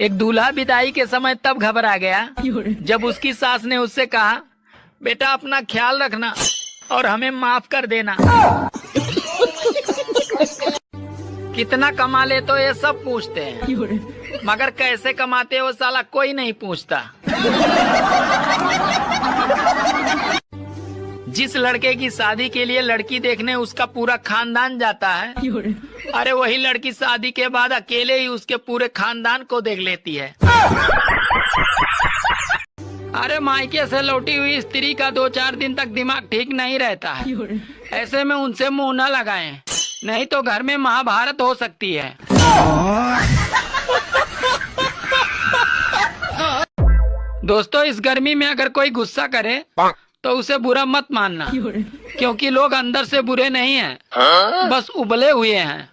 एक दूल्हा विदाई के समय तब घबरा गया जब उसकी सास ने उससे कहा, बेटा अपना ख्याल रखना और हमें माफ कर देना। कितना कमा ले तो ये सब पूछते हैं, मगर कैसे कमाते हो साला कोई नहीं पूछता। जिस लड़के की शादी के लिए लड़की देखने उसका पूरा खानदान जाता है, अरे वही लड़की शादी के बाद अकेले ही उसके पूरे खानदान को देख लेती है। अरे मायके से लौटी हुई स्त्री का 2-4 दिन तक दिमाग ठीक नहीं रहता है। ऐसे में उनसे मुंह न लगाएं, नहीं तो घर में महाभारत हो सकती है। दोस्तों, इस गर्मी में अगर कोई गुस्सा करे तो उसे बुरा मत मानना, क्योंकि लोग अंदर से बुरे नहीं हैं, बस उबले हुए हैं।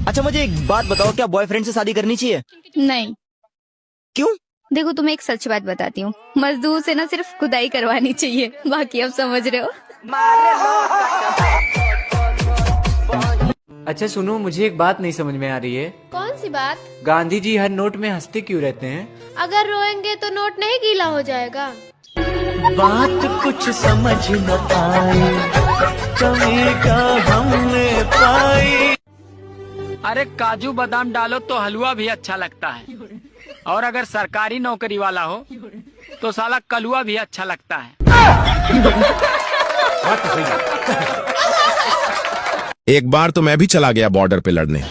अच्छा मुझे एक बात बताओ, क्या बॉयफ्रेंड से शादी करनी चाहिए? नहीं। क्यों? देखो तुम्हें एक सच बात बताती हूँ, मजदूर से ना सिर्फ खुदाई करवानी चाहिए, बाकी आप समझ रहे हो। अच्छा सुनो, मुझे एक बात नहीं समझ में आ रही है। कौन सी बात? गांधी जी हर नोट में हंसते क्यों रहते हैं? अगर रोएंगे तो नोट नहीं गीला हो जाएगा। बात कुछ समझ न पाई, कमी का हमने पाई। अरे काजू बादाम डालो तो हलवा भी अच्छा लगता है, और अगर सरकारी नौकरी वाला हो तो साला कलुआ भी अच्छा लगता है। एक बार तो मैं भी चला गया बॉर्डर पे लड़ने,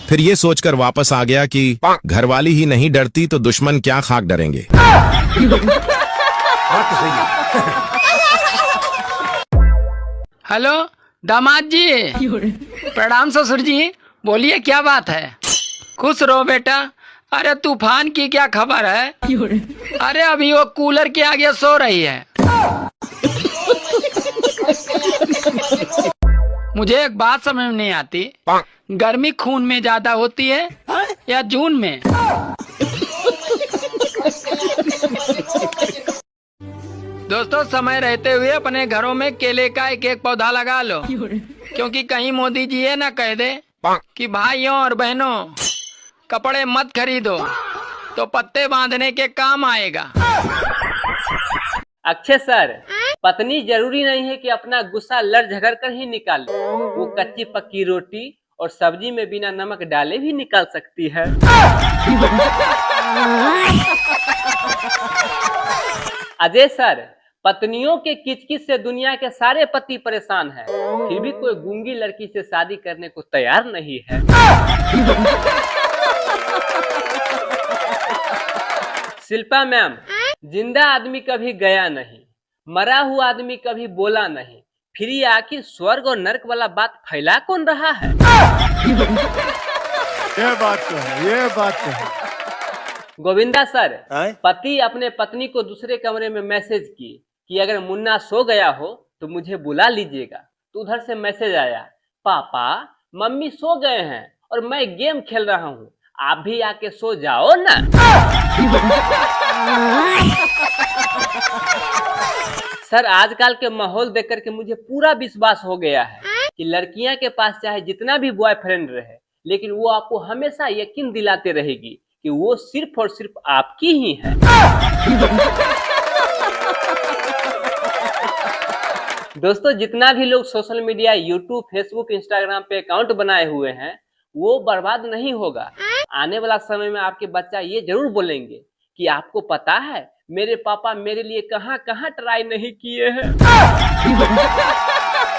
फिर ये सोचकर वापस आ गया कि घरवाली ही नहीं डरती तो दुश्मन क्या खाक डरेंगे। हेलो दामाद जी, प्रणाम ससुर जी, बोलिए क्या बात है? खुश रहो बेटा। अरे तूफान की क्या खबर है? अरे अभी वो कूलर के आगे सो रही है। मुझे एक बात समझ में नहीं आती, गर्मी खून में ज्यादा होती है या जून में? दोस्तों, समय रहते हुए अपने घरों में केले का एक पौधा लगा लो, क्योंकि कहीं मोदी जी ये ना कह दे कि भाइयों और बहनों कपड़े मत खरीदो, तो पत्ते बांधने के काम आएगा। अक्षय सर, पत्नी जरूरी नहीं है कि अपना गुस्सा लड़ झगड़ कर ही निकाले, वो कच्ची पक्की रोटी और सब्जी में बिना नमक डाले भी निकाल सकती है। अजय सर, पत्नियों के किचकिच से दुनिया के सारे पति परेशान हैं, फिर भी कोई गूंगी लड़की से शादी करने को तैयार नहीं है। शिल्पा मैम, जिंदा आदमी कभी गया नहीं, मरा हुआ आदमी कभी बोला नहीं, फिर ये आखिर स्वर्ग और नर्क वाला बात फैला कौन रहा है? ये बात तो है, ये बात तो है। गोविंदा सर, पति अपने पत्नी को दूसरे कमरे में मैसेज की कि अगर मुन्ना सो गया हो तो मुझे बुला लीजिएगा, तो उधर से मैसेज आया, पापा मम्मी सो गए हैं और मैं गेम खेल रहा हूँ, आप भी आके सो जाओ ना। सर, आजकल के माहौल देख करके मुझे पूरा विश्वास हो गया है कि लड़कियां के पास चाहे जितना भी बॉयफ्रेंड रहे, लेकिन वो आपको हमेशा यकीन दिलाते रहेगी कि वो सिर्फ और सिर्फ आपकी ही है। दोस्तों, जितना भी लोग social media, YouTube, Facebook, Instagram पे अकाउंट बनाए हुए हैं, वो बर्बाद नहीं होगा। आने वाला समय में आपके बच्चा ये जरूर बोलेंगे कि आपको पता है मेरे पापा मेरे लिए कहाँ कहाँ ट्राई नहीं किए हैं।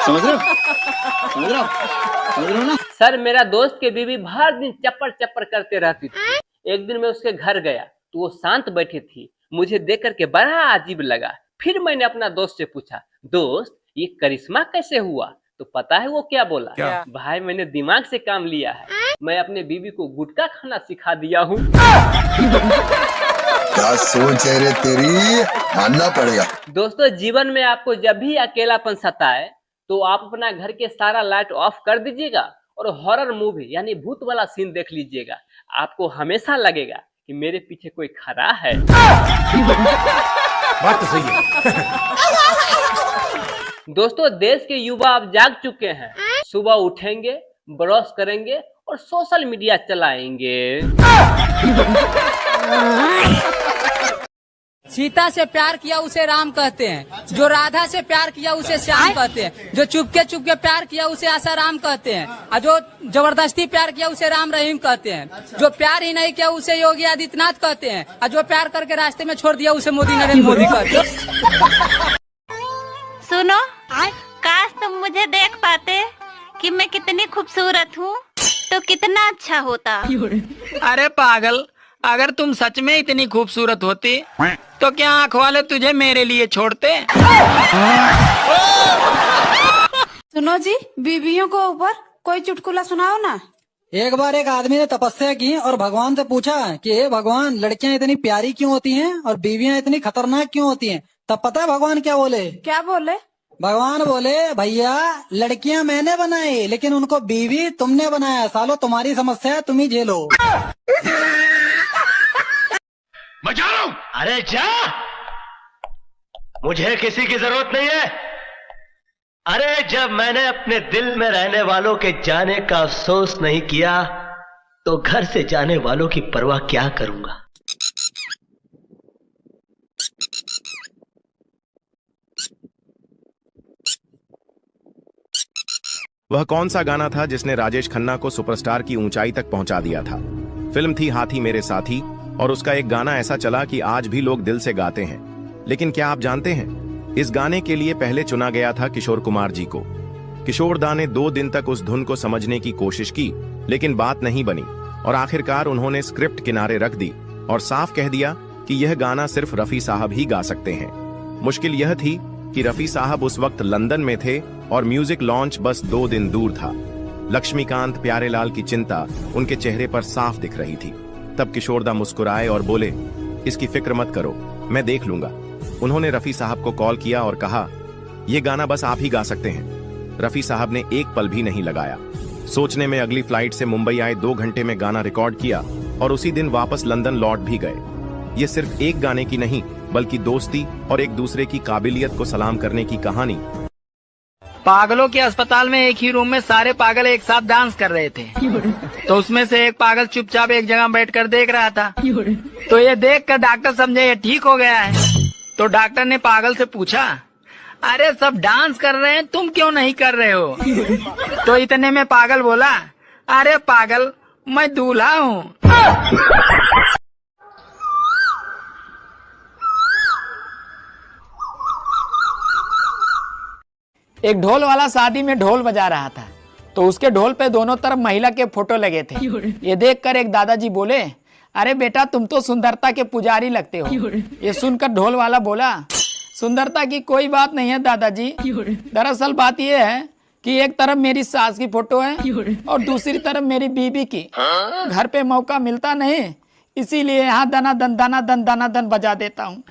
समझ रहे हो ना? सर, मेरा दोस्त के बीवी भर दिन चप्पर चप्पर करते रहती थी। एक दिन मैं उसके घर गया तो वो शांत बैठी थी, मुझे देख करके बड़ा अजीब लगा। फिर मैंने अपना दोस्त से पूछा, दोस्त ये करिश्मा कैसे हुआ? तो पता है वो क्या बोला? क्या? भाई मैंने दिमाग से काम लिया है, मैं अपने बीवी को गुटखा खाना सिखा दिया हूँ। क्या सोच है रे तेरी, मानना पड़ेगा। दोस्तों, जीवन में आपको जब भी अकेलापन सताए तो आप अपना घर के सारा लाइट ऑफ कर दीजिएगा और हॉरर मूवी यानी भूत वाला सीन देख लीजिएगा। आपको हमेशा लगेगा कि मेरे पीछे कोई खड़ा है। बात तो सही है। दोस्तों, देश के युवा अब जाग चुके हैं, सुबह उठेंगे, ब्रश करेंगे और सोशल मीडिया चलाएंगे। सीता से प्यार किया उसे राम कहते हैं, जो राधा से प्यार किया उसे श्याम कहते हैं, जो चुपके प्यार किया उसे आसाराम कहते हैं, और जो जबरदस्ती प्यार किया उसे राम रहीम कहते हैं, जो प्यार ही नहीं किया उसे योगी आदित्यनाथ कहते हैं, और जो प्यार करके रास्ते में छोड़ दिया उसे मोदी नरेंद्र मोदी कहते हैं। सुनो, काश तुम मुझे देख पाते कि मैं कितनी खूबसूरत हूँ तो कितना अच्छा होता। अरे पागल, अगर तुम सच में इतनी खूबसूरत होती तो क्या आँख वाले तुझे मेरे लिए छोड़ते? सुनो जी, बीवियों को ऊपर कोई चुटकुला सुनाओ ना। एक बार एक आदमी ने तपस्या की और भगवान से पूछा कि हे भगवान, लड़कियां इतनी प्यारी क्यों होती हैं और बीवियां इतनी खतरनाक क्यों होती हैं? तब पता है भगवान क्या बोले? क्या बोले? भगवान बोले, भैया लड़कियां मैंने बनाई लेकिन उनको बीवी तुमने बनाया, सालो तुम्हारी समस्या है, तुम ही झेलो। मैं जा रहा हूं। अरे जा, मुझे किसी की जरूरत नहीं है। अरे जब मैंने अपने दिल में रहने वालों के जाने का अफसोस नहीं किया तो घर से जाने वालों की परवाह क्या करूंगा। वह कौन सा गाना था जिसने राजेश खन्ना को सुपरस्टार की ऊंचाई तक पहुंचा दिया था? फिल्म थी हाथी मेरे साथी, और उसका एक गाना ऐसा चला कि आज भी लोग दिल से गाते हैं। लेकिन क्या आप जानते हैं, इस गाने के लिए पहले चुना गया था किशोर कुमार जी को। किशोर दा ने 2 दिन तक उस धुन को समझने की कोशिश की, लेकिन बात नहीं बनी और आखिरकार उन्होंने स्क्रिप्ट किनारे रख दी और साफ कह दिया कि यह गाना सिर्फ रफी साहब ही गा सकते हैं। मुश्किल यह थी कि रफी साहब उस वक्त लंदन में थे और म्यूजिक लॉन्च बस 2 दिन दूर था। लक्ष्मीकांत प्यारेलाल की चिंता उनके चेहरे पर साफ दिख रही थी। तब किशोरदा मुस्कुराए और बोले, इसकी फिक्र मत करो, मैं देख लूंगा। उन्होंने रफी साहब को कॉल किया और कहा, यह गाना बस आप ही गा सकते हैं। रफी साहब ने एक पल भी नहीं लगाया। सोचने में अगली फ्लाइट से मुंबई आए 2 घंटे में गाना रिकॉर्ड किया और उसी दिन वापस लंदन लौट भी गए। ये सिर्फ एक गाने की नहीं बल्कि दोस्ती और एक दूसरे की काबिलियत को सलाम करने की कहानी। पागलों के अस्पताल में एक ही रूम में सारे पागल एक साथ डांस कर रहे थे, तो उसमें से एक पागल चुपचाप एक जगह बैठकर देख रहा था। तो ये देखकर डॉक्टर समझे ये ठीक हो गया है। तो डॉक्टर ने पागल से पूछा, अरे सब डांस कर रहे हैं, तुम क्यों नहीं कर रहे हो? तो इतने में पागल बोला, अरे पागल, मैं दूल्हा हूँ। एक ढोल वाला शादी में ढोल बजा रहा था, तो उसके ढोल पे दोनों तरफ महिला के फोटो लगे थे। ये देखकर एक दादाजी बोले, अरे बेटा तुम तो सुंदरता के पुजारी लगते हो। ये सुनकर ढोल वाला बोला, सुंदरता की कोई बात नहीं है दादाजी, दरअसल बात ये है कि एक तरफ मेरी सास की फोटो है और दूसरी तरफ मेरी बीबी की। घर पे मौका मिलता नहीं, इसीलिए यहाँ दना दन बजा देता हूँ।